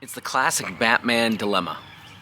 It's the classic Batman dilemma,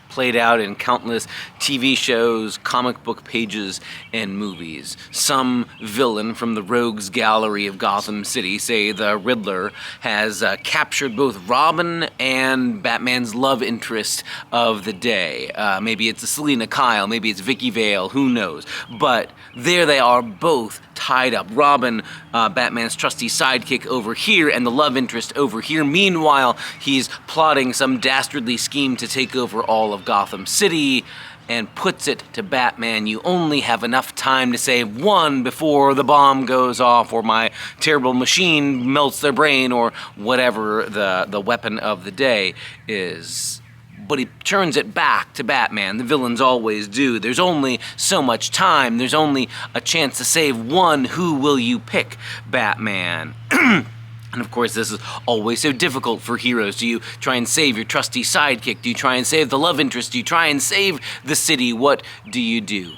played out in countless TV shows, comic book pages, and movies. Some villain from the rogues gallery of Gotham City, say the Riddler, has captured both Robin and Batman's love interest of the day. Maybe it's Selina Kyle, maybe it's Vicky Vale, who knows. But there they are, both tied up. Robin, Batman's trusty sidekick, over here, and the love interest over here. Meanwhile, he's plotting some dastardly scheme to take over all of Gotham City, and puts it to Batman: you only have enough time to save one before the bomb goes off, or my terrible machine melts their brain, or whatever the weapon of the day is. But he turns it back to Batman. The villains always do. There's only so much time. There's only a chance to save one. Who will you pick, Batman? And of course, this is always so difficult for heroes. Do you try and save your trusty sidekick? Do you try and save the love interest? Do you try and save the city? What do you do?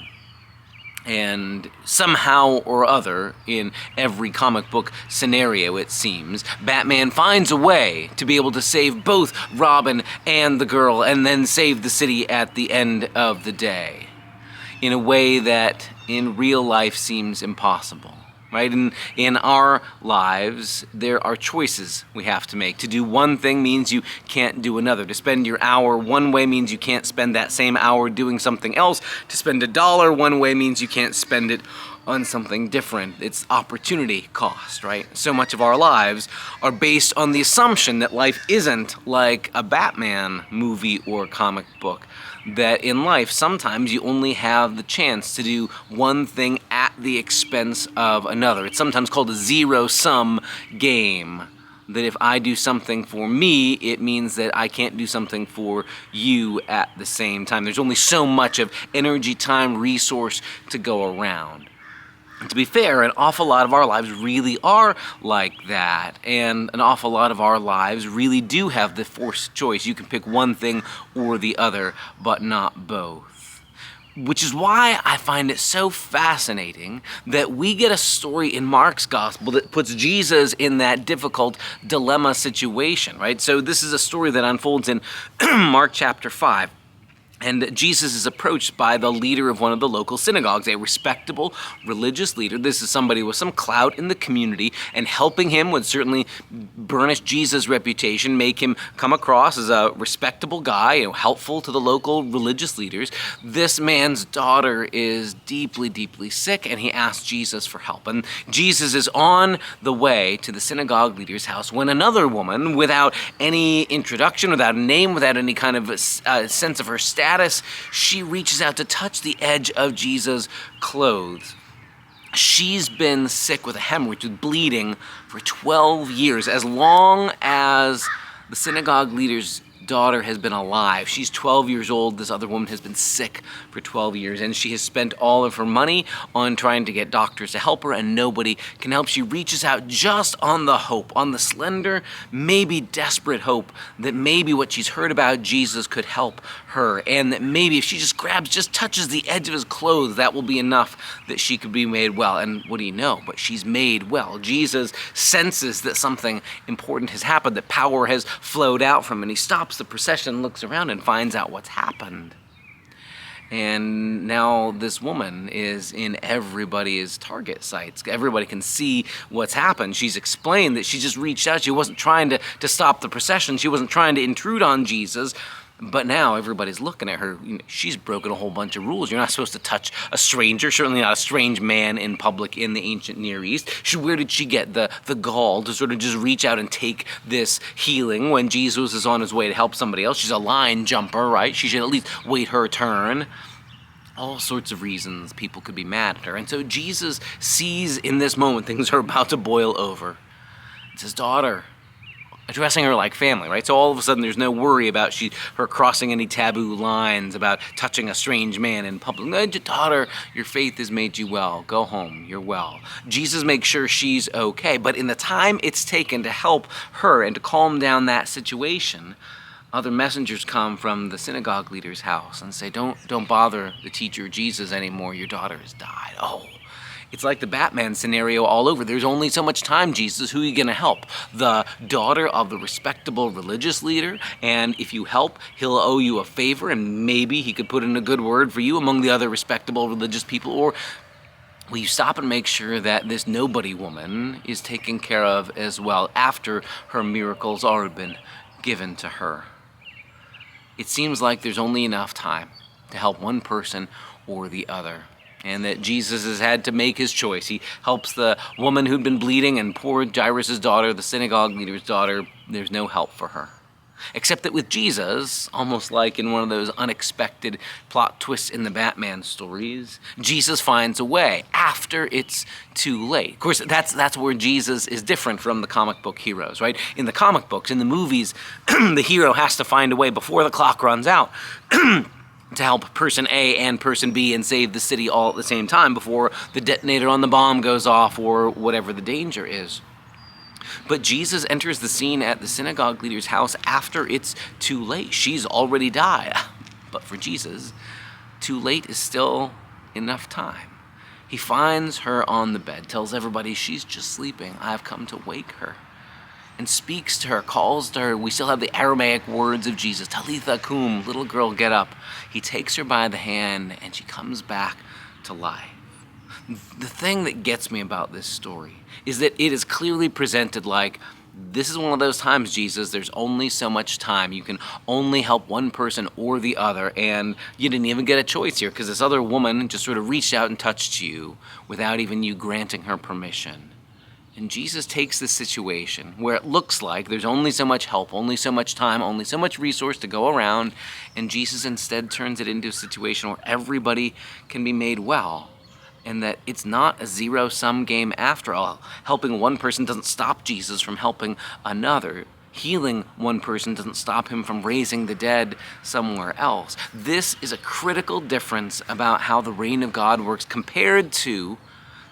And somehow or other, in every comic book scenario, it seems, Batman finds a way to be able to save both Robin and the girl, and then save the city at the end of the day, in a way that in real life seems impossible. Right? In our lives, there are choices we have to make. To do one thing means you can't do another. To spend your hour one way means you can't spend that same hour doing something else. To spend $1 one way means you can't spend it on something different. It's opportunity cost, right? So much of our lives are based on the assumption that life isn't like a Batman movie or comic book. That in life, sometimes you only have the chance to do one thing at the expense of another. It's sometimes called a zero-sum game. That if I do something for me, it means that I can't do something for you at the same time. There's only so much of energy, time, resource to go around. And to be fair, an awful lot of our lives really are like that, and an awful lot of our lives really do have the forced choice. You can pick one thing or the other, but not both. Which is why I find it so fascinating that we get a story in Mark's gospel that puts Jesus in that difficult dilemma situation, right? So this is a story that unfolds in Mark chapter 5. And Jesus is approached by the leader of one of the local synagogues, a respectable religious leader. This is somebody with some clout in the community, and helping him would certainly burnish Jesus' reputation, make him come across as a respectable guy, helpful to the local religious leaders. This man's daughter is deeply, deeply sick, and he asks Jesus for help. And Jesus is on the way to the synagogue leader's house when another woman, without any introduction, without a name, without any kind of sense of her status, she reaches out to touch the edge of Jesus' clothes. She's been sick with a hemorrhage, with bleeding, for 12 years, as long as the synagogue leader's daughter has been alive. She's 12 years old. This other woman has been sick for 12 years, and she has spent all of her money on trying to get doctors to help her, and nobody can help. She reaches out just on the hope, on the slender, maybe desperate hope, that maybe what she's heard about Jesus could help her, and that maybe if she just touches the edge of his clothes, that will be enough that she could be made well. And what do you know? But she's made well. Jesus senses that something important has happened, that power has flowed out from him, and he stops the procession, looks around, and finds out what's happened. And now this woman is in everybody's target sights. Everybody can see what's happened. She's explained that she just reached out. She wasn't trying to stop the procession. She wasn't trying to intrude on Jesus. But now everybody's looking at her. She's broken a whole bunch of rules. You're not supposed to touch a stranger, certainly not a strange man in public in the ancient Near East. Where did she get the gall to sort of just reach out and take this healing when Jesus is on his way to help somebody else? She's a line jumper, right? She should at least wait her turn. All sorts of reasons people could be mad at her. And so Jesus sees in this moment things are about to boil over. It's his daughter, addressing her like family, right? So all of a sudden there's no worry about her crossing any taboo lines, about touching a strange man in public. No, daughter, your faith has made you well. Go home, you're well. Jesus makes sure she's okay, but in the time it's taken to help her and to calm down that situation, other messengers come from the synagogue leader's house and say, don't bother the teacher Jesus anymore. Your daughter has died. Oh, It's like the Batman scenario all over. There's only so much time, Jesus. Who are you going to help? The daughter of the respectable religious leader? And if you help, he'll owe you a favor, and maybe he could put in a good word for you among the other respectable religious people? Or will you stop and make sure that this nobody woman is taken care of as well after her miracle's already been given to her? It seems like there's only enough time to help one person or the other, and that Jesus has had to make his choice. He helps the woman who'd been bleeding, and poor Jairus' daughter, the synagogue leader's daughter, there's no help for her. Except that with Jesus, almost like in one of those unexpected plot twists in the Batman stories, Jesus finds a way after it's too late. Of course, that's where Jesus is different from the comic book heroes, right? In the comic books, in the movies, the hero has to find a way before the clock runs out to help person A and person B and save the city all at the same time before the detonator on the bomb goes off or whatever the danger is. But Jesus enters the scene at the synagogue leader's house after it's too late. She's already died. But for Jesus, too late is still enough time. He finds her on the bed, tells everybody she's just sleeping. I've come to wake her. And speaks to her, calls to her. We still have the Aramaic words of Jesus, Talitha cum, little girl, get up. He takes her by the hand and she comes back to life. The thing that gets me about this story is that it is clearly presented like, this is one of those times, Jesus, there's only so much time. You can only help one person or the other, and you didn't even get a choice here because this other woman just sort of reached out and touched you without even you granting her permission. And Jesus takes this situation where it looks like there's only so much help, only so much time, only so much resource to go around, and Jesus instead turns it into a situation where everybody can be made well. And that it's not a zero-sum game after all. Helping one person doesn't stop Jesus from helping another. Healing one person doesn't stop him from raising the dead somewhere else. This is a critical difference about how the reign of God works compared to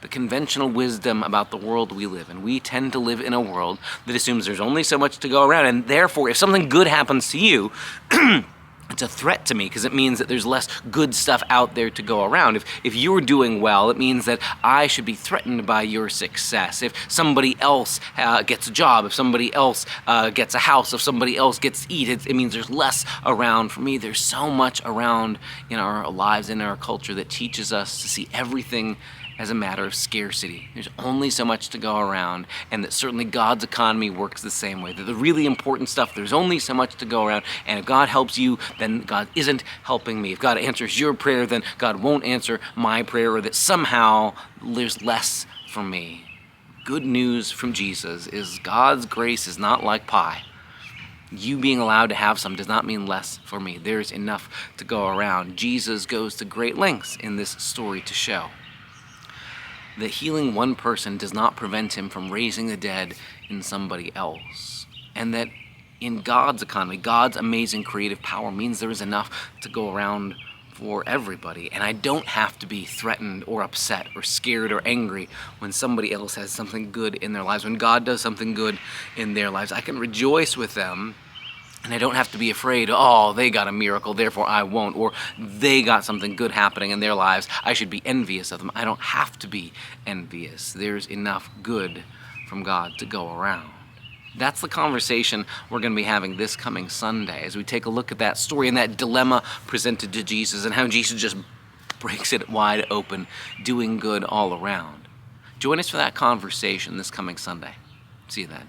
the conventional wisdom about the world we live in. We tend to live in a world that assumes there's only so much to go around, and therefore if something good happens to you, it's a threat to me because it means that there's less good stuff out there to go around. If you're doing well, it means that I should be threatened by your success. If somebody else gets a job, if somebody else gets a house, if somebody else gets to eat, it means there's less around for me. There's so much around in our lives, in our culture, that teaches us to see everything as a matter of scarcity. There's only so much to go around, and that certainly God's economy works the same way. That the really important stuff, there's only so much to go around, and if God helps you, then God isn't helping me. If God answers your prayer, then God won't answer my prayer, or that somehow there's less for me. Good news from Jesus is God's grace is not like pie. You being allowed to have some does not mean less for me. There's enough to go around. Jesus goes to great lengths in this story to show that healing one person does not prevent him from raising the dead in somebody else. And that in God's economy, God's amazing creative power means there is enough to go around for everybody. And I don't have to be threatened or upset or scared or angry when somebody else has something good in their lives. When God does something good in their lives, I can rejoice with them. And I don't have to be afraid, oh, they got a miracle, therefore I won't. Or they got something good happening in their lives, I should be envious of them. I don't have to be envious. There's enough good from God to go around. That's the conversation we're going to be having this coming Sunday as we take a look at that story and that dilemma presented to Jesus and how Jesus just breaks it wide open, doing good all around. Join us for that conversation this coming Sunday. See you then.